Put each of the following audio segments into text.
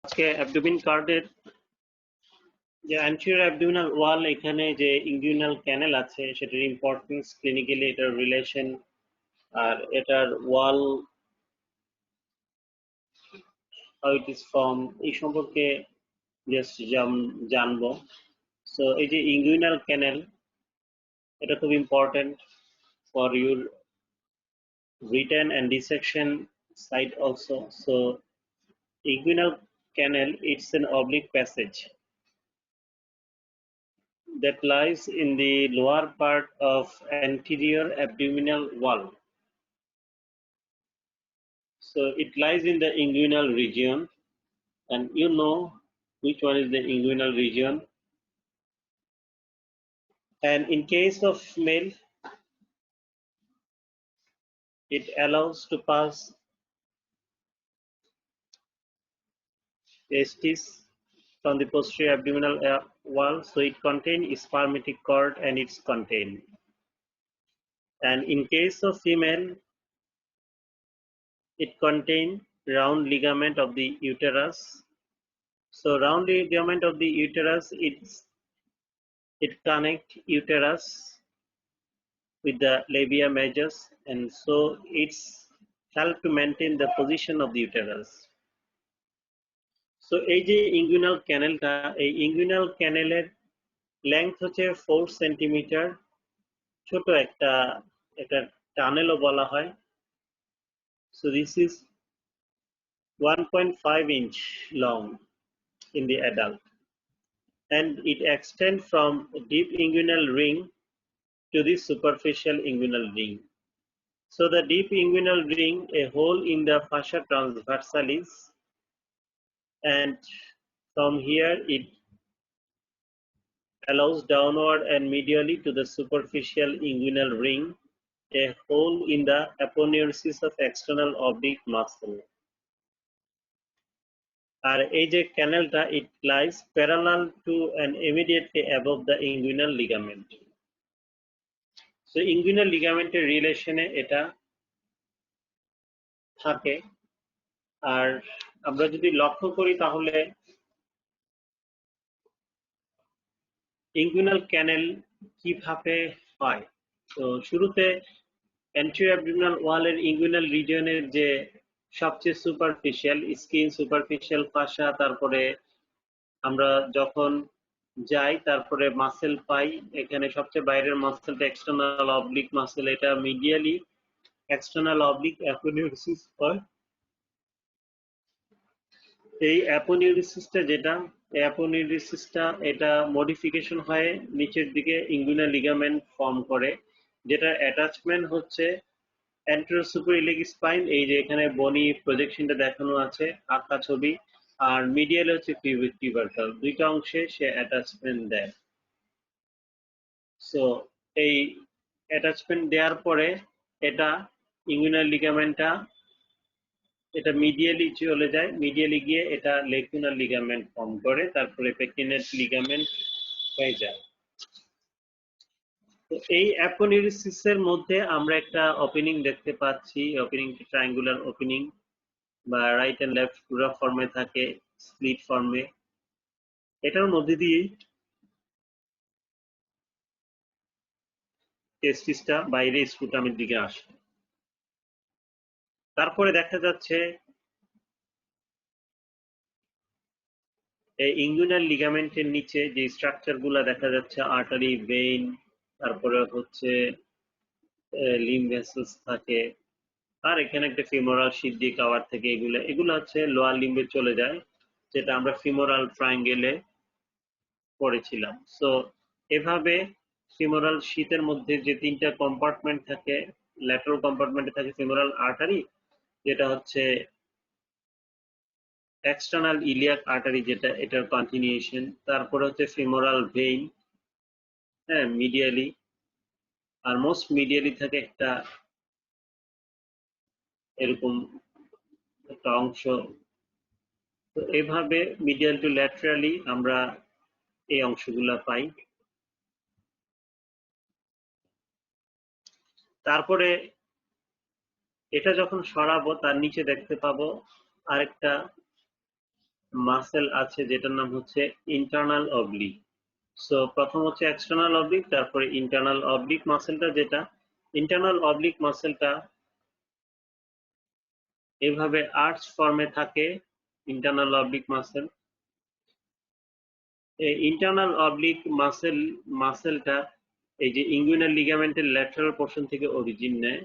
আজকে অ্যাবডোমিন কার্ডের যে অ্যান্টেরিয়র অ্যাবডোমিনাল ওয়াল, এখানে যে ইনগুইনাল ক্যানেল আছে সেটার ইম্পর্টেন্স, ক্লিনিক্যালি এটার রিলেশন, আর এটার ওয়াল হাউ ইট ইজ ফর্ম, এই সম্পর্কে জাস্ট জানবো। সো এই যে ইনগুইনাল ক্যানেল, এটা খুব important for your written and dissection side also. So inguinal canal, it's an oblique passage that lies in the lower part of anterior abdominal wall. So it lies in the inguinal region, and you know which one is the inguinal region. And in case of male, it allows to pass testis from the posterior abdominal wall. So it contains spermatic cord and it's contained. And in case of female, it contains round ligament of the uterus. So round ligament of the uterus, it connects uterus with the labia major, and so it's help to maintain the position of the uterus. So এই যে inguinal ক্যানেলটা, এই inguinal ক্যানেলের length হচ্ছে 4 centimetre, ছোট একটা এটা টানেলও বলা হয়। So this is 1.5 inch long in the adult, and it extends from deep inguinal ring to the superficial inguinal ring. So the deep inguinal ring, a hole in the fascia transversalis, and from here it allows downward and medially to the superficial inguinal ring, a hole in the aponeurosis of external oblique muscle. আর এই যে ক্যানেলটা, it lies parallel to and immediately above the inguinal ligament. So inguinal ligamenটের রিলেশনে এটা থাকে। আর আমরা যদি লক্ষ্য করি তাহলে ইনগুইনাল ক্যানেল কিভাবে হয়। তো শুরুতে অ্যান্টেরিয়র অ্যাবডোমিনাল ওয়ালের ইনগুইনাল রিজিয়নের যে সবচেয়ে সুপারফিশিয়াল স্কিন, সুপারফিশিয়াল ফাসা, তারপরে আমরা যখন যাই তারপরে মাসেল পাই। এখানে সবচেয়ে বাইরের মাসেলটা এক্সটার্নাল অবলিক মাসেল, এটা মিডিয়ালি এক্সটার্নাল অবলিক অ্যাপোনিউরিসিস হয়। এই অ্যাপোনিউরিসিসটা যেটা, এই অ্যাপোনিউরিসিসটা এটা মডিফিকেশন হয়ে নিচের দিকে ইনগুইনাল লিগামেন্ট ফর্ম করে, যেটা অ্যাটাচমেন্ট হচ্ছে অ্যান্টেরোসুপেরিলিক স্পাইন, এই যে এখানে বনি প্রজেকশনটা দেখানো আছে, আঁকা ছবি, আর মিডিয়াল হচ্ছে পিউবিক টিউবারকাল, দুইটা অংশে সে অ্যাটাচমেন্ট দেয়। সো এই অ্যাটাচমেন্ট দেওয়ার পরে এটা ইনগুইনাল লিগামেন্টটা এটা মিডিয়ালি চলে যায়, মিডিয়ালি গিয়ে এটা লেকুনার লিগামেন্ট ফর্ম করে, তারপরে পেকিনেট লিগামেন্ট হয়ে যায়। তো এই অ্যাপোনিউরিসিসের মধ্যে আমরা একটা ওপেনিং দেখতে পাচ্ছি, ওপেনিংটা ট্রায়াঙ্গুলার ওপেনিং বা রাইট এন্ড লেফট পুরো ফর্মে থাকে, স্প্লিট ফর্মে। এটার মধ্যে দিয়েই টেস্টিসটা বাইরে স্ক্রুটামের দিকে আসে। তারপরে দেখা যাচ্ছে এই ইনগুইনাল লিগামেন্টের নিচে যে স্ট্রাকচার গুলা দেখা যাচ্ছে, আর্টারি, ভেইন, তারপরে হচ্ছে লিম্ব ভেসেলস থাকে, আর এখানে একটা ফিমোরাল শীট দিয়ে কভার থেকে, এগুলো হচ্ছে লোয়ার লিম্বে চলে যায়, যেটা আমরা ফিমোরাল ট্রায়াঙ্গেলে পড়েছিলাম। সো এভাবে ফিমোরাল শীতের মধ্যে যে তিনটা কম্পার্টমেন্ট থাকে, ল্যাটারাল কম্পার্টমেন্টে থাকে ফিমোরাল আর্টারি, যেটা হচ্ছে এক্সটার্নাল ইলিয়াক আর্টারি, যেটা এটার কন্টিনিউশন, তারপরে হচ্ছে ফিমোরাল ভেইন, হ্যাঁ মিডিয়ালি, আর মোস্ট মিডিয়ালি থাকে একটা এরকম একটা অংশ। তো এভাবে মিডিয়াল টু ল্যাটারালি আমরা এই অংশগুলা পাই। তারপরে এটা যখন সরাবো তার নিচে দেখতে পাবো আরেকটা মাসেল আছে যেটার নাম হচ্ছে ইন্টারনাল অবলিক। সো প্রথম হচ্ছে এক্সটার্নাল অবলিক, তারপরে ইন্টারনাল অবলিক মাসেলটা, যেটা ইন্টারনাল অবলিক মাসেলটা এভাবে আর্চ ফর্মে থাকে। ইন্টারনাল অবলিক মাসেল, এই ইন্টারনাল অবলিক মাসেলটা এই যে ইঙ্গুইনাল লিগামেন্টের ল্যাটারাল পোর্শন থেকে অরিজিন নেয়।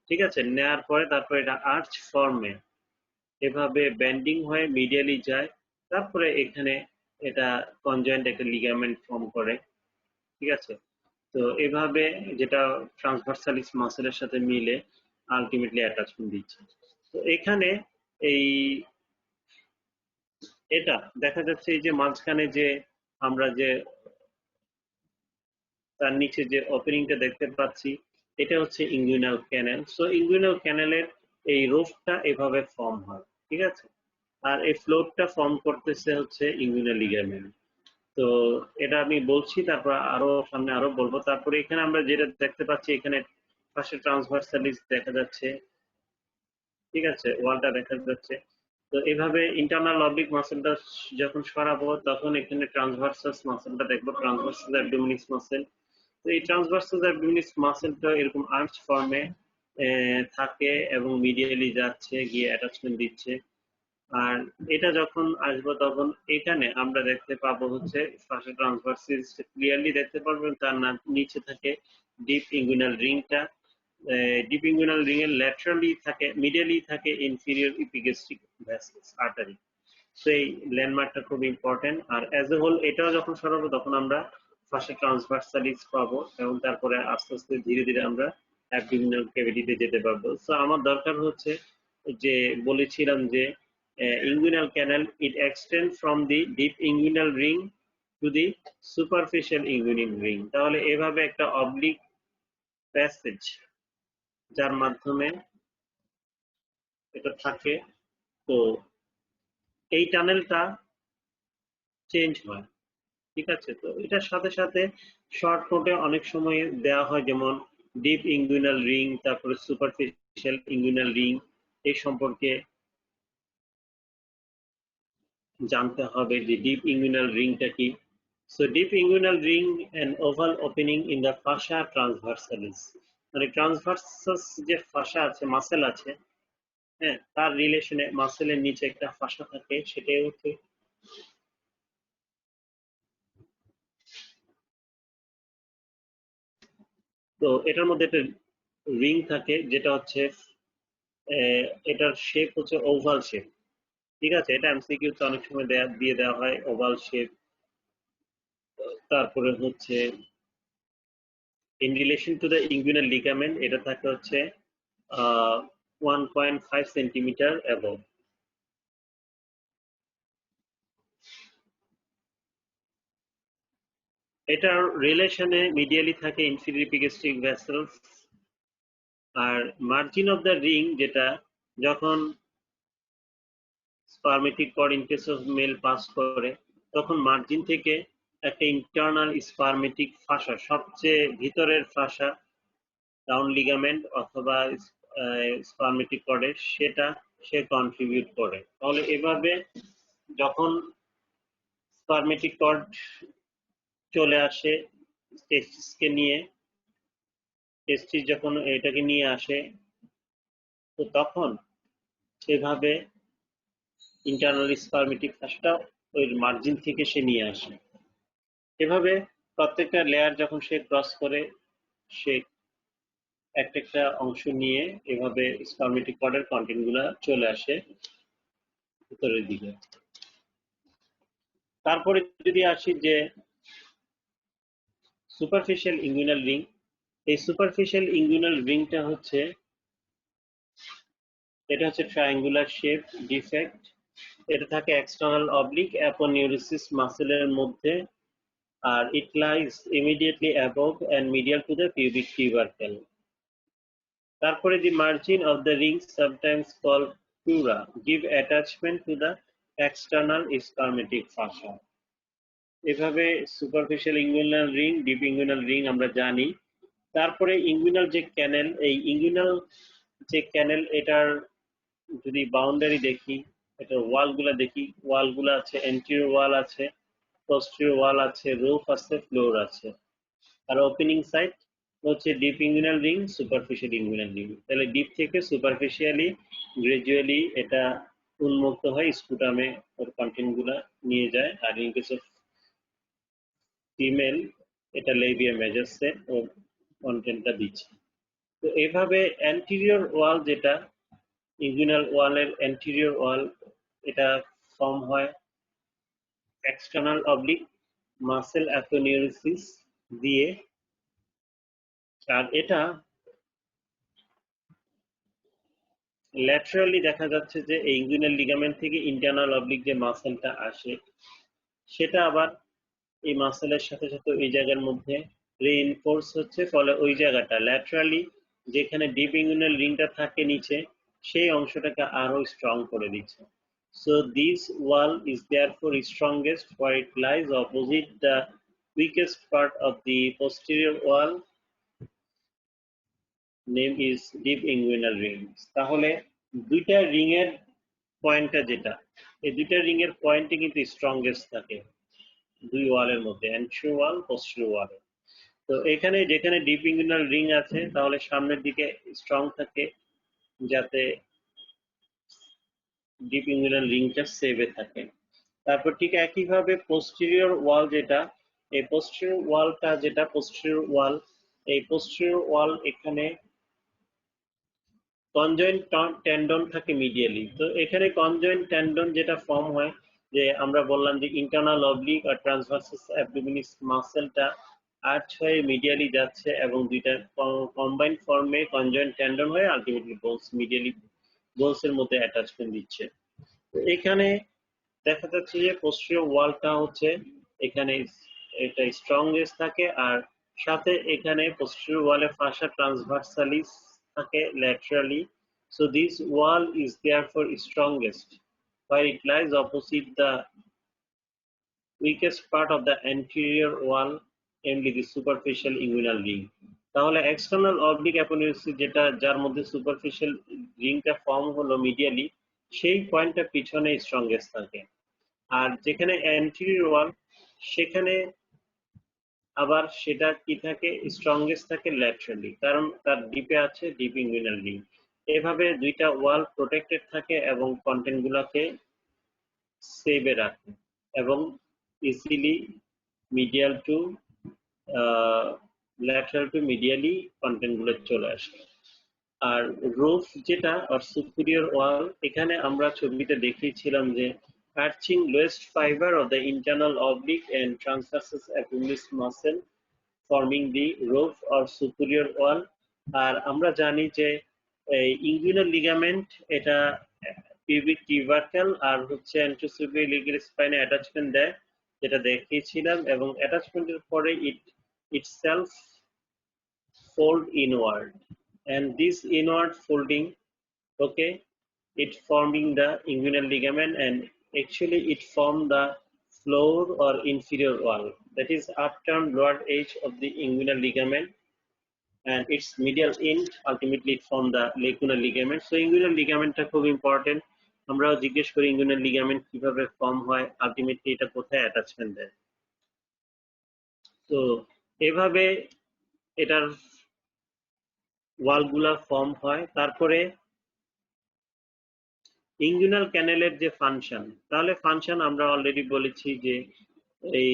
ঠিক আছে, নেয়ার পরে তারপরে এটা আর্চ ফর্মে এভাবে বেন্ডিং হয়ে মিডিয়ালি যায়, তারপরে এখানে এটা কনজয়েন্ট একটা লিগামেন্ট ফর্ম করে। ঠিক আছে, তো এভাবে যেটা ট্রান্সভার্সালিস মাসেলের সাথে মিলে আলটিমেটলি অ্যাটাচমেন্ট দিচ্ছে। তো এখানে এই এটা দেখা যাচ্ছে এই যে মাঝখানে যে আমরা যে তার নিচে যে ওপেনিংটা দেখতে পাচ্ছি, এটা হচ্ছে ইঙ্গুইনাল ক্যানেল। সো ইঙ্গুইনাল ক্যানেলের এই রুফটা এভাবে ফর্ম হয়। ঠিক আছে, আর এই ফ্লোরটা ফর্ম করতেছে হচ্ছে ইঙ্গুইনাল লিগামেন্ট। তো এটা আমি বলছি, তারপর আরো সামনে আরো বলবো। তারপরে এখানে আমরা যেটা দেখতে পাচ্ছি, এখানে পাশে ট্রান্সভার্সালিস দেখা যাচ্ছে। ঠিক আছে, ওয়ালটা দেখা যাচ্ছে। তো এভাবে ইন্টারনাল অবলিক মাসেলটা যখন সরাবো, তখন এখানে ট্রান্সভার্সাস মাসেলটা দেখবো, ট্রান্সভার্সাস অ্যাবডোমিনিস মাসেল। তো এই ট্রান্সভার্সাস অ্যাবডোমিনিস মাসেলটা এরকম আর্চ ফর্মে থাকে এবং মিডিয়ালি যাচ্ছে, গিয়ে অ্যাটাচমেন্ট দিচ্ছে। আর এটা যখন আসবো তখন এখানে আমরা দেখতে পাবো হচ্ছে ফার্স্ট ট্রান্সভার্সিস ক্লিয়ারলি দেখতে পারবেন, তার নিচে থাকে ডিপ ইঙ্গুইনাল রিংটা। ডিপ ইঙ্গুইনাল রিং এর ল্যাটারালি থাকে, মিডিয়ালি থাকে ইনফিরিয়র ইপিগ্যাস্ট্রিক ভেসেলস আর্টারি। তো এই ল্যান্ডমার্কটা খুব ইম্পর্টেন্ট। আর অ্যাজ এ হোল এটাও যখন সরাবো তখন আমরা ফার্স্টে ট্রান্সভার্সালিস পাবো, এবং তারপরে আস্তে আস্তে ধীরে ধীরে আমরা অ্যাবডোমিনাল ক্যাভিটিতে যেতে পারবো। সো আমার দরকার হচ্ছে যে বলেছিলাম যে inguinal canal, it extends from the deep inguinal ring to the superficial inguinal ring। তাহলে এভাবে একটা অবলিক প্যাসেজ যার মাধ্যমে এটা থাকে। তো এই টানেলটা চেঞ্জ হয়। ঠিক আছে, তো এটার সাথে সাথে শর্ট নোটে অনেক সময় দেওয়া হয়, যেমন ডিপ ইঙ্গুইনাল রিং, তারপরে সুপারফিশিয়াল ইঙ্গুইনাল রিং, এই সম্পর্কে জানতে হবে যে ডিপ ইঙ্গুইনাল রিংটা কি। So deep inguinal ring an oval opening in the fascia transversalis, মানে ট্রান্সভার্সাস যে ফাসা আছে, মাসেল আছে, হ্যাঁ, তার রিলেশনে মাসেলের নিচে একটা ফাসা থাকে, সেটাই হচ্ছে। তো এটার মধ্যে একটা রিং থাকে, যেটা হচ্ছে এটার শেপ হচ্ছে ওভাল শেপ। ঠিক আছে, এটা এমসিকিউ তে অনেক সময় দিয়ে দেওয়া হয় ওভাল শেপ। তারপরে হচ্ছে in relation to the inguinal ligament, এটা থাকে হচ্ছে 1.5 সেন্টিমিটার above। এটার রিলেশনে মিডিয়ালি থাকে ইনফিরিয়র ইপিগ্যাস্ট্রিক ভেসেলস। আর মার্জিন অফ দ্য রিং, যেটা যখন spermatic cord in case of male pass করে, তখন মার্জিন থেকে একটা ইন্টারনাল স্পারমেটিক ফাসা, সবচেয়ে ভিতরের ফাসা, ডাউন লিগামেন্ট অথবা স্পারমেটিক কর্ডের, সেটা সে কন্ট্রিবিউট করে। তাহলে এভাবে যখন স্পারমেটিক কর্ড চলে আসে টেস্টিসকে নিয়ে, টেস্টিস যখন এটাকে নিয়ে আসে, তো তখন এভাবে ইন্টারনাল স্পারমেটিক ফাসটা ওই মার্জিন থেকে সে নিয়ে আসে। এভাবে প্রত্যেকটা লেয়ার যখন সে ক্রস করে, সে একটা একটা অংশ নিয়ে এভাবে স্পারমেটিক কর্ডের কন্টেন্ট গুলা চলে আসে ভিতরের দিকে। তারপরে যদি আসি যে সুপারফিশিয়াল ইঙ্গুইনাল রিং, এই সুপারফিশিয়াল ইঙ্গুইনাল রিংটা হচ্ছে, এটা হচ্ছে ট্রায়াঙ্গুলার শেপ ডিফেক্ট। এটা থাকে এক্সটার্নাল অবলিক অ্যাপোনিউরিসিস মাসেলের মধ্যে, আর it lies immediately above and medial to the pubic tubercle. তারপরে the margin of the ring, sometimes called pleura, give attachment to the external spermatic fascia. এভাবে superficial inguinal ring, deep inguinal ring আমরা জানি। তারপরে inguinal যে ক্যানেল, এই inguinal যে ক্যানেল, এটার যদি বাউন্ডারি দেখি, এটা ওয়ালগুলা দেখি, ওয়ালগুলা আছে, এন্টিরিয়র ওয়াল আছে, পোস্টেরিয়র ওয়াল আছে, রুফ আছে, ফ্লোর আছে। আর ওপেনিং সাইড হচ্ছে deep inguinal ring, superficial inguinal ring. তাহলে ডিপ থেকে সুপারফিশিয়ালি গ্রাজুয়ালি এটা উন্মুক্ত হয়, স্পুটামে ওর কন্টেন্ট গুলা নিয়ে যায়। আর ইন কেস অফ ফিমেল এটা লেবিয়া মেজর্সে ওর কন্টেন্টটা দিচ্ছে। তো এইভাবে অ্যান্টিরিয়র ওয়াল যেটা ইঙ্গুইনাল ওয়ালের অ্যান্টিরিয়র ওয়াল, এটা ফর্ম হয় এক্সটার্নাল অবলিক মাসেল অ্যাপোনিউরিসিস দিয়ে। আর এটা ল্যাটারালি দেখা যাচ্ছে যে এই ইঙ্গুইনাল লিগামেন্ট থেকে ইন্টারনাল অবলিক যে মাসেলটা আসে, সেটা আবার এই মাসেলের সাথে সাথে ওই জায়গার মধ্যে রিইনফোর্স হচ্ছে, ফলে ওই জায়গাটা ল্যাটারালি যেখানে ডিপ ইঙ্গুইনাল রিংটা থাকে নিচে, সেই অংশটাকে আরো স্ট্রং করে দিচ্ছে। So this wall is therefore strongest where it lies opposite the weakest part of the posterior wall, name is deep inguinal ring. তাহলে দুইটা রিং এর পয়েন্টটা যেটা, এই দুইটা রিং এর পয়েন্টে কিন্তু স্ট্রংগেস্ট থাকে দুই ওয়ালের মধ্যে, অ্যান্টিরিয়র ওয়াল, পোস্টেরিয়র ওয়াল। তো এখানে যেখানে ডিপ ইঙ্গুইনাল রিং আছে তাহলে সামনের দিকে স্ট্রং থাকে, যাতে ডিপ ইঙ্গুইনাল রিংটা সেভে থাকে। তারপর ঠিক একইভাবে পোস্টেরিয়র ওয়াল যেটা, এই পোস্টেরিয়র ওয়ালটা যেটা পোস্টেরিয়র ওয়াল, এই পোস্টেরিয়র ওয়াল এখানে কনজয়েন্ট টেন্ডন থাকে মিডিয়ালি। তো এখানে কনজয়েন্ট টেন্ডন যেটা ফর্ম হয়, যে আমরা বললাম যে ইন্টারনাল অবলিক আর ট্রান্সভার্সাস অ্যাবডোমিনিস মাসেলটা আর্চ হয়ে মিডিয়ালি যাচ্ছে এবং দুইটা কম্বাইন্ড ফর্মে কনজয়েন্ট টেন্ডন হয়ে আলটিমেটলি বোনস মিডিয়ালি বোনসের মধ্যে অ্যাটাচমেন্ট দিচ্ছে। তো এখানে দেখা যাচ্ছে যে পোস্টেরিয়র ওয়ালটা হচ্ছে এখানে এটা স্ট্রংগেস্ট থাকে, আর সাথে এখানে পোস্টেরিয়র ওয়ালে ফাসা ট্রান্সভার্সালিস থাকে laterally. So this wall is therefore strongest while it lies opposite the weakest part of the anterior wall, namely the superficial inguinal ring. তাহলে এক্সটার্নাল অবলিক অ্যাপোনিউরিসিস যেটা, যার মধ্যে সুপারফিশিয়াল রিংটা ফর্ম হলো মিডিয়ালি, সেই পয়েন্টটা পিছনে স্ট্রংগেস্ট থাকে। আর যেখানে অ্যান্টিরিয়র ওয়াল, সেখানে আবার সেটা কি থাকে, স্ট্রংগেস্ট থাকে ল্যাটারালি, কারণ তার ডিপে আছে ডিপ ইঙ্গুইনাল রিং। এভাবে দুইটা ওয়াল প্রোটেক্টেড থাকে এবং কন্টেন্ট গুলাকে সেভে রাখে এবং easily medial to lateral to medially content গুলো চলে আসে। আর রুফ যেটা আর সুপিরিয়র ওয়াল, এখানে আমরা ছবিতে দেখিয়েছিলাম যে arching lowest fiber of the internal oblique and transversus abdominis muscle forming the roof or superior wall। আর আমরা জানি যে এই ইঙ্গুইনাল লিগামেন্ট এটা পিউবিক টিউবারকেল আর হচ্ছে অ্যান্টেরোসুপিরিয়র লিগাল স্পাইনে অ্যাটাচমেন্ট দেয়, যেটা দেখিয়েছিলাম, এবং অ্যাটাচমেন্টের পরে itself fold inward, and this inward folding, okay, it forming the inguinal ligament, and actually it form the floor or inferior wall, that is upturned lower edge of the inguinal ligament, and its medial end ultimately it form the lacunar ligament. So inguinal ligament টা খুব important. আমরাও জিজ্ঞেস করি inguinal ligament কিভাবে form হয়, ultimately এটা কোথায় attachment দেয়। তো এভাবে এটার ওয়ালগুলা ফর্ম হয়। তারপরে ইঙ্গুইনাল ক্যানেলের যে ফাংশন, তাহলে ফাংশন আমরা অলরেডি বলেছি যে এই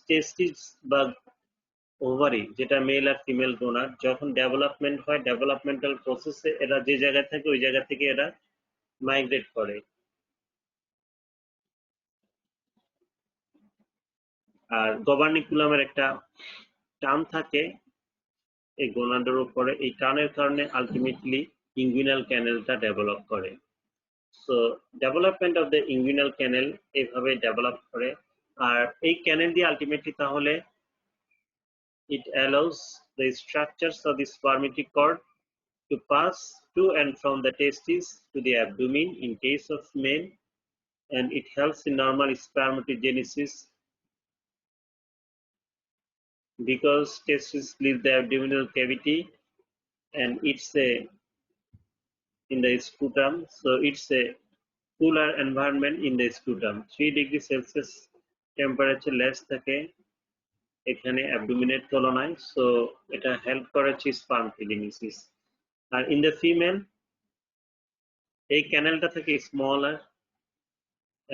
টেস্টিস বা ওভারি, যেটা মেল আর ফিমেল ডোনার, যখন ডেভেলপমেন্ট হয়, ডেভেলপমেন্টাল প্রসেসে এরা যে জায়গা থাকে ওই জায়গা থেকে এরা মাইগ্রেট করে। আর গবার্নিকুলামের একটা টান থাকে এই গোনাডের উপরে, এই টানের কারণে আলটিমেটলি ইঙ্গুইনাল ক্যানেলটা ডেভেলপ করে। So development of the inguinal canal এইভাবে ডেভেলপ করে। আর এই ক্যানেল দিয়ে আলটিমেটলি তাহলে it allows the structures of the spermatic cord to pass to and from the testes to the abdomen in case of male, and it helps in normal spermatogenesis because testes leave the abdominal cavity and it's a in the sputum, so it's a cooler environment in the scrotum. 3 degree Celsius temperature less থাকে এখানে অ্যাবডোমিনের তুলনায়, so এটা help করে sperm ফিলিনিসিস। আর in the female এই ক্যানেলটা থেকে smaller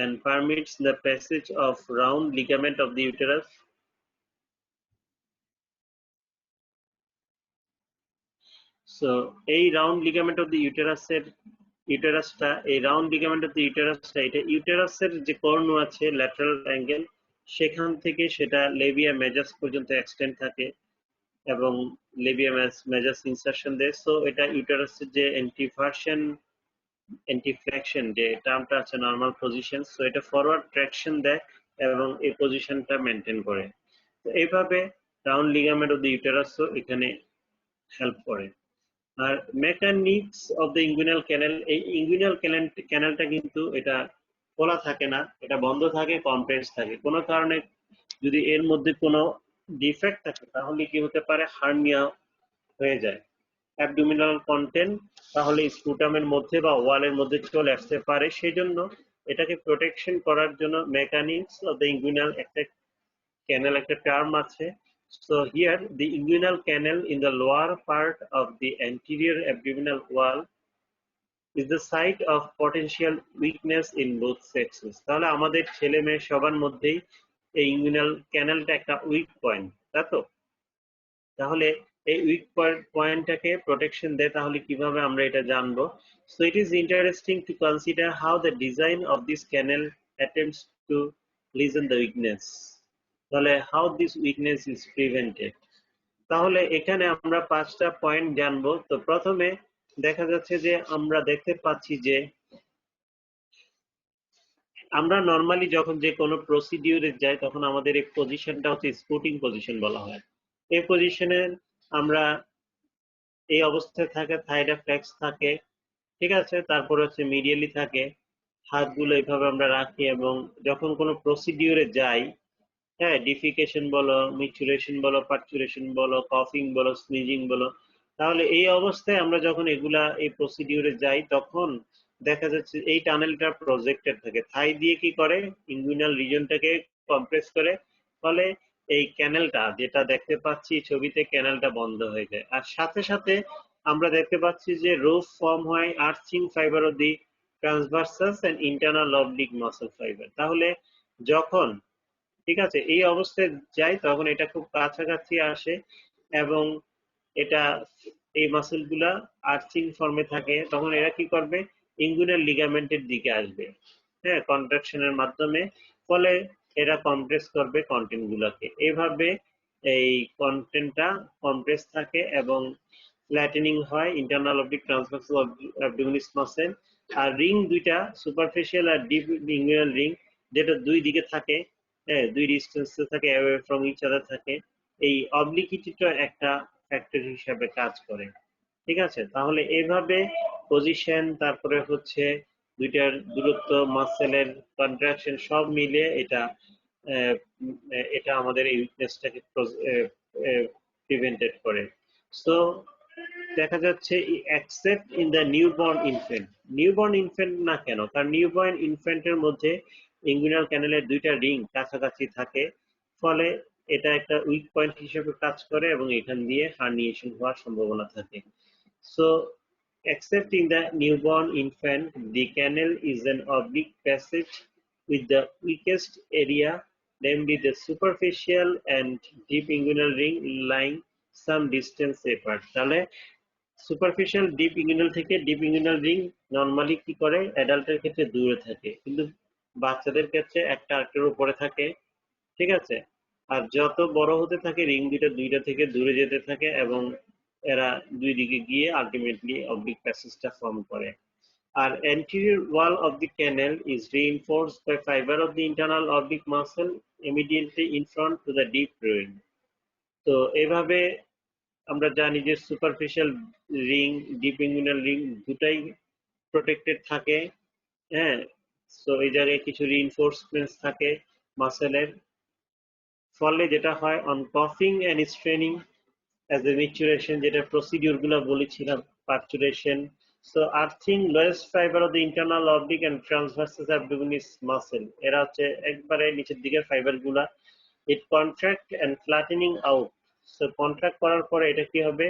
and permits the passage of round ligament of the uterus so এই রাউন্ড লিগামেন্ট অফ দি ইউটেরাসটা এই রাউন্ড লিগামেন্ট অফ দি ইউটেরাসটা এটা ইউটেরাসের যে কর্ণ আছে ল্যাটারাল অ্যাঙ্গেল সেখান থেকে সেটা লেবিয়া মেজাস পর্যন্ত এক্সটেন্ড থাকে এবং লেবিয়া মেজাস ইনসারশন দেয়। সো এটা ইউটেরাসের যে অ্যান্টিফ্লেকশন যে টার্মটা আছে নর্মাল পজিশন, সো এটা ফরওয়ার্ড ট্র্যাকশন দেয় এবং এই পজিশনটা মেনটেন করে। তো এইভাবে রাউন্ড লিগামেন্ট অফ দি ইউটেরাসও এখানে হেল্প করে। আর মেকানিক্স অফ দ্য ইঙ্গুইনাল ক্যানেল, এই ইঙ্গুইনাল ক্যানেলটা কিন্তু এটা খোলা থাকে না, এটা বন্ধ থাকে, কমপ্রেস থাকে। কোনো কারণে যদি এর মধ্যে কোনো ডিফেক্ট থাকে তাহলে কি হতে পারে, হার্নিয়া হয়ে যায়, অ্যাবডোমিনাল কন্টেন্ট তাহলে স্পুটামের মধ্যে বা ওয়ালের মধ্যে চলে আসতে পারে। সেই জন্য এটাকে প্রোটেকশন করার জন্য মেকানিক্স অফ দ্য ইঙ্গুইনাল একটা ক্যানেল একটা টার্ম আছে। So here the inguinal canal in the lower part of the anterior abdominal wall is the site of potential weakness in both sexes. তাহলে আমাদের ছেলে মেয়ে সবার মধ্যেই এই ইঙ্গুইনাল ক্যানেলটা একটা উইক পয়েন্ট, তাই তো? তাহলে এই উইক পয়েন্টটাকে প্রোটেকশন দেয়। তাহলে কিভাবে আমরা এটা জানবো? So it is interesting to consider how the design of this canal attempts to lessen the weakness. তাহলে how this weakness is prevented. তাহলে এখানে আমরা 5টা পয়েন্ট জানবো। তো প্রথমে দেখা যাচ্ছে যে আমরা দেখতে পাচ্ছি যে আমরা নরমালি যখন যে কোনো প্রসিডিউরে যাই তখন আমাদের এই পজিশনটা হচ্ছে স্কুটিং পজিশন বলা হয়। এই পজিশনে আমরা এই অবস্থায় থাকে, থাইটা ফ্লেক্স থাকে, ঠিক আছে, তারপরে হচ্ছে মিডিয়ালি থাকে, হাতগুলো এইভাবে আমরা রাখি এবং যখন কোনো প্রসিডিউরে যাই, হ্যাঁ, ডিফিকেশন বলো, মিচুরেশন বলো, পার্চুরেশন বলো, কফিং বলো, স্নিজিং বলো, তাহলে এই অবস্থায় আমরা যখন এগুলা এই প্রসিডিউরে যাই তখন দেখা যাচ্ছে এই টানেলটা প্রজেক্টেড থাকে, থাই দিয়ে কি করে ইঙ্গুইনাল রিজনটাকে কম্প্রেস করে, ফলে এই ক্যানেলটা যেটা দেখতে পাচ্ছি ছবিতে ক্যানেলটা বন্ধ হয়ে যায়। আর সাথে সাথে আমরা দেখতে পাচ্ছি যে রোফ ফর্ম হয় arching fiber of the transversus and internal oblique muscle fiber. তাহলে যখন, ঠিক আছে, এই অবস্থায় যাই তখন এটা খুব কাছাকাছি আসে এবং এটা এই মাসেল গুলা আর্চিং ফর্মে থাকে, তখন এরা কি করবে, ইঙ্গুইনাল লিগামেন্টের দিকে আসবে, হ্যাঁ, কন্ট্রাকশনের মাধ্যমে, ফলে এরা কম্প্রেস করবে কন্টেন্ট গুলাকে। এইভাবে এই কন্টেন্টটা কম্প্রেস থাকে এবং ফ্ল্যাটেনিং হয় ইন্টারনাল অবলিক ট্রান্সভার্সাল অ্যাবডোমিনালিস মাসেল। আর রিং দুইটা, সুপারফিশিয়াল আর ডিপ ইঙ্গুইনাল রিং, যেটা দুই দিকে থাকে, হ্যাঁ, দুই ডিস্টেন্সে থাকে, অ্যাওয়ে ফ্রম ইচ আদার থাকে, এই অবলিকিটিটা একটা ফ্যাক্টর হিসাবে কাজ করে, ঠিক আছে। তাহলে এইভাবে পজিশন, তারপরে হচ্ছে দুইটার দূরত্ব, মাসেলের কন্ট্রাকশন সব মিলে এটা এটা আমাদের এই উইকনেসটাকে প্রিভেন্টেড করে। সো দেখা যাচ্ছে except in the newborn infant, newborn infant না কেন, কারণ নিউবর্ন ইনফ্যান্টের মধ্যে ইঙ্গুইনাল ক্যানেলের দুইটা রিং কাছাকাছি থাকে, ফলে এটা একটা উইক পয়েন্ট হিসেবে কাজ করে এবং এখান দিয়ে হার্নিয়েশন হওয়ার সম্ভাবনা থাকে। So except in the newborn infant, the canal is an oblique passage with the weakest area, namely the superficial and deep inguinal ring lying some distance apart. তাহলে সুপারফিশিয়াল ডিপ ইঙ্গুইনাল থেকে deep inguinal ring normally কি করে, অ্যাডাল্টের ক্ষেত্রে দূরে থাকে, কিন্তু বাচ্চাদের ক্ষেত্রে একটা আরেকটার উপরে থাকে, ঠিক আছে। আর যত বড় হতে থাকে রিং দুইটা থেকে দূরে যেতে থাকে এবং এরা দুই দিকে গিয়ে আলটিমেটলি অবলিক প্যাসেজটা ফর্ম করে। আর anterior wall of the canal is reinforced by fiber of the internal oblique muscle immediately in front to the deep ruin. তো এভাবে আমরা জানি যে superficial ring, deep inguinal ring দুটাই প্রোটেক্টেড থাকে, হ্যাঁ। সো এই জায়গায় কিছু রিইনফোর্সমেন্টস থাকে মাসেলের, ফলে যেটা হয় অন কফিং and straining as a micturition, যেটা প্রসিডিউর গুলো বলেছিলাম, parturition, So earthing lowest fiber of the internal oblique and transversus abdominis muscle, এরা হচ্ছে একবারে নিচের দিকের ফাইবার গুলা, it contract and flattening out. So contract করার পরে এটা কি হবে,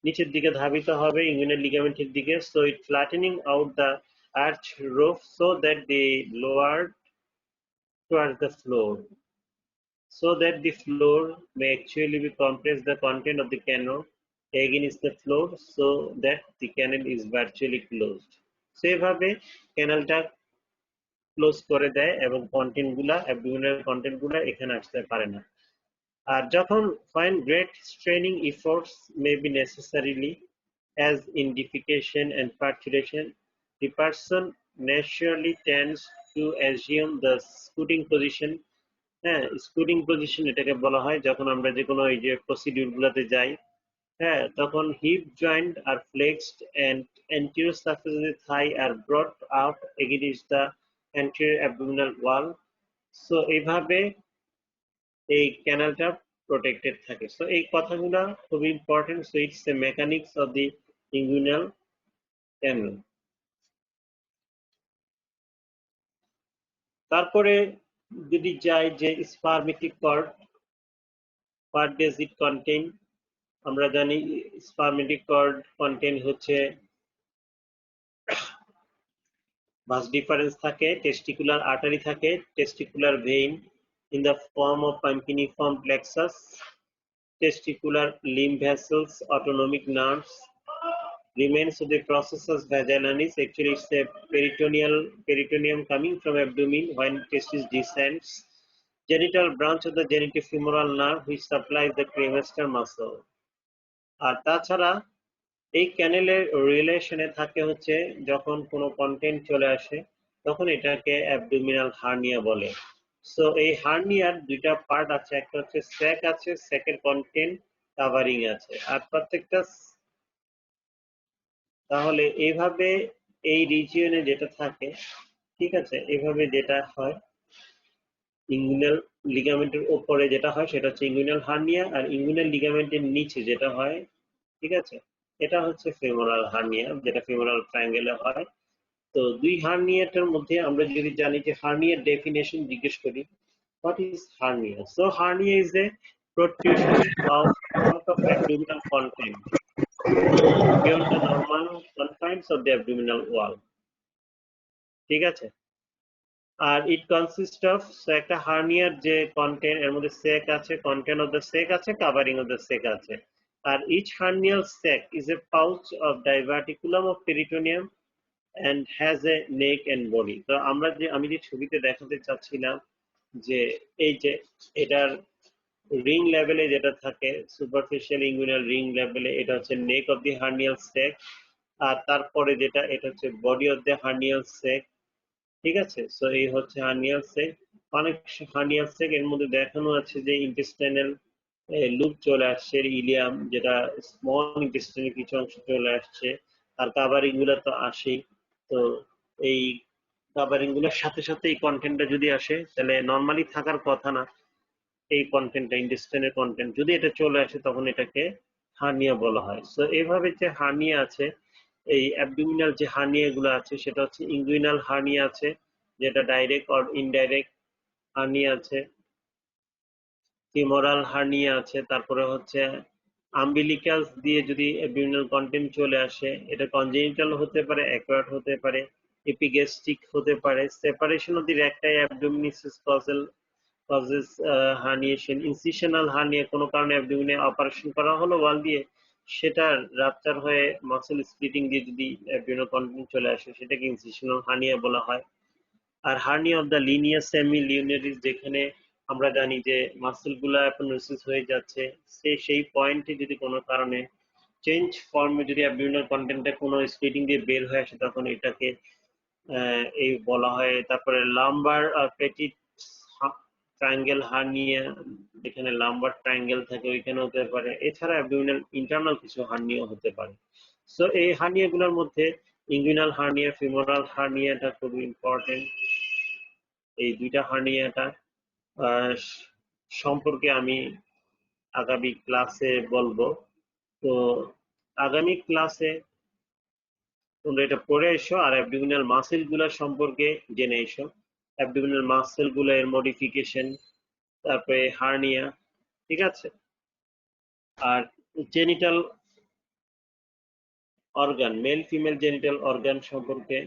নিচের দিকে ধাবিত হবে ইঙ্গুইনাল লিগামেন্টের দিকে, so it flattening out the arch roof so that they lowered towards the floor, so that the floor may actually be compressed the content of the canal against the floor so that the canal is virtually closed. So এভাবে ক্যানালটা close করে দেয় এবং content গুলা, abdominal content গুলা এখানে আসতে পারে না। আর যখন when great straining efforts may be necessarily, as in defecation and parturition, the person naturally tends to assume the scooting position. হ্যাঁ, স্কুটিং পজিশন এটাকে বলা হয় যখন আমরা যে কোনো এই যে প্রসিডিউর গুলাতে যাই, হ্যাঁ, তখন হিপ জয়েন্ট আর flexed and anterior surface of the thigh are brought out against the anterior abdominal wall. So এইভাবে এই ক্যানালটা প্রোটেক্টেড থাকে। সো এই কথাগুলা খুবই important. So it's the mechanics of the inguinal canal. তারপরে যদি যাই যে spermatic cord, what does it contain, আমরা জানি স্পারমেটিক কর্ড কন্টেইন হচ্ছে ভাস ডিফারেন্স থাকে, টেস্টিকুলার আর্টারি থাকে, testicular vein in the form of pumpkiniform plexus, testicular limb vessels, autonomic nerves, remains of the processus vaginalis. Actually, it's a peritoneum coming from abdomen when testis descends. Genital branch of the genitofemoral nerve which supplies the cremaster muscle. আর তাছাড়া এই ক্যানেলের রিলেশনে থাকে হচ্ছে যখন কোনো content চলে আসে তখন এটাকে অ্যাবডোমিনাল হার্নিয়া বলে। সো এই হার্নিয়ার দুইটা পার্ট আছে, একটা হচ্ছে স্যাক আছে, স্যাকের কন্টেন্ট কাভারিং আছে, আর প্রত্যেকটা তাহলে এইভাবে এই রিজিয়নে যেটা থাকে, ঠিক আছে, এইভাবে যেটা হয় ইঙ্গুইনাল লিগামেন্টের উপরে যেটা হয় সেটা হচ্ছে ইঙ্গুইনাল হার্নিয়া, আর ইঙ্গুইনাল লিগামেন্টের নিচে যেটা হয়, ঠিক আছে, এটা হচ্ছে ফেমোরাল হার্নিয়া, যেটা ফেমোরাল ট্রায়াঙ্গেলে হয়। তো দুই হার্নিয়াটার মধ্যে আমরা যদি জানি যে হার্নিয়ার ডেফিনেশন জিজ্ঞেস করি, what is hernia? So hernia is a protrusion of part of abdominal content beyond the normal confines of the abdominal wall. ঠিক আছে, আর ইট কনসিস্ট অফ, একটা হার্নিয়ার যে কন্টেন্ট এর মধ্যে সেক আছে, কন্টেন্ট অফ দ্য সেক আছে, কাভারিং অফ দ্য সেক আছে, আর each hernial sac is a pouch of diverticulum of peritoneum and has a neck and body. তো আমি যে ছবিতে দেখাতে চাচ্ছিলাম যে এই যে এটার রিং লেভেলে যেটা থাকে, সুপারফিশিয়াল ইঙ্গুইনাল রিং লেভেলে, এটা হচ্ছে নেক অফ দি হার্নিয়াল সেক, আর তারপরে যেটা এটা হচ্ছে বডি অফ দি হার্নিয়াল সেক। ঠিক আছে, সো এই হচ্ছে হার্নিয়াল সেক। অনেক হার্নিয়াল সেক এর মধ্যে দেখানো আছে যে ইন্টেস্টাইনাল লুপ চলে আসছে, ইলিয়াম যেটা স্মল ইন্টেস্টাইনের কিছু অংশ চলে আসছে, আর কাভারিং গুলো তো আসেই। তো এই কাভারিং গুলোর সাথে সাথে এই কন্টেন্টটা যদি আসে তাহলে নর্মালি থাকার কথা না, এই কন্টেন্টটা ইন্টেস্টাইনের কন্টেন্ট যদি এটা চলে আসে তখন এটাকে হার্নিয়া বলা হয়। সো এইভাবে যে হার্নিয়া আছে, এই অ্যাবডোমিনাল যে হার্নিয়া গুলো আছে সেটা হচ্ছে ইঙ্গুইনাল হার্নিয়া আছে, যেটা ডাইরেক্ট অর ইনডাইরেক্ট হার্নিয়া আছে, ফিমোরাল হার্নিয়া আছে, তারপরে হচ্ছে আম্বিলিকাস দিয়ে যদি অ্যাবডোমিনাল কন্টেন্ট চলে আসে, এটা কনজেনিটাল হতে পারে, অ্যাকোয়ার্ড হতে পারে, এপিগ্যাস্ট্রিক হতে পারে। Separation of the recti abdominis causes herniation. Incisional hernia কোনো কারণে অ্যাবডোমিনে অপারেশন করা হলো ওয়াল দিয়ে, সেটা রাপচার হয়ে মাসল স্প্লিটিং দিয়ে যদি অ্যাবডোমিনাল কন্টেন্ট চলে আসে সেটাকে ইনসিশনাল হার্নিয়া বলা হয়। আর hernia of the linear semilunaris, যেখানে আমরা জানি যে মাসল গুলা অ্যাপেন্ডিসিস হয়ে যাচ্ছে, সেই পয়েন্টে যদি কোনো কারণে চেঞ্জ ফর্মে যদি অ্যাবডোমিনাল কন্টেন্টটা কোনো স্প্লিটিং দিয়ে বের হয়ে আসে তখন এটাকে এই বলা হয়। তারপরে লাম্বার পেটিট ট্রায়াঙ্গেল হার্নিয়া, যেখানে লাম্বার ট্রায়াঙ্গেল থাকে ওইখানে হতে পারে। এছাড়া অ্যাবডোমিনাল ইন্টারনাল কিছু হার্নিয়া হতে পারে। সো এই হার্নিয়া গুলোর মধ্যে ইঙ্গুইনাল হার্নিয়া, ফিমোরাল হার্নিয়াটা খুবই ইম্পর্টেন্ট। এই দুইটা হার্নিয়াটা সম্পর্কে আমি আগামী ক্লাসে বলবো। তো আগামী ক্লাসে তোমরা এটা পড়ে এসো আর অ্যাবডোমিনাল মাসেল গুলা সম্পর্কে জেনে এসো। অ্যাবডোমিনাল মাসেল গুলা এর মডিফিকেশন, তারপরে হার্নিয়া, ঠিক আছে। আর genital organ, male female genital organ সম্পর্কে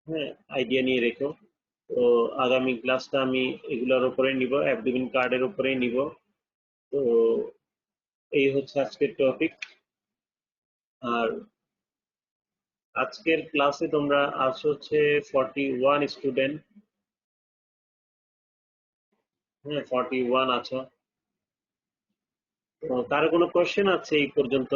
হ্যাঁ আইডিয়া নিয়ে রেখো। তো আগামী ক্লাসটা আমি এগুলোর উপরে নিব, অ্যাবডোমিন কার্ডের উপরেই নিব। তো এই হচ্ছে আজকের টপিক। আর আজকের ক্লাসে তোমরা আছো হচ্ছে 41 স্টুডেন্ট। হ্যাঁ 41 আছো। তো কারো কোনো কোশ্চেন আছে এই পর্যন্ত?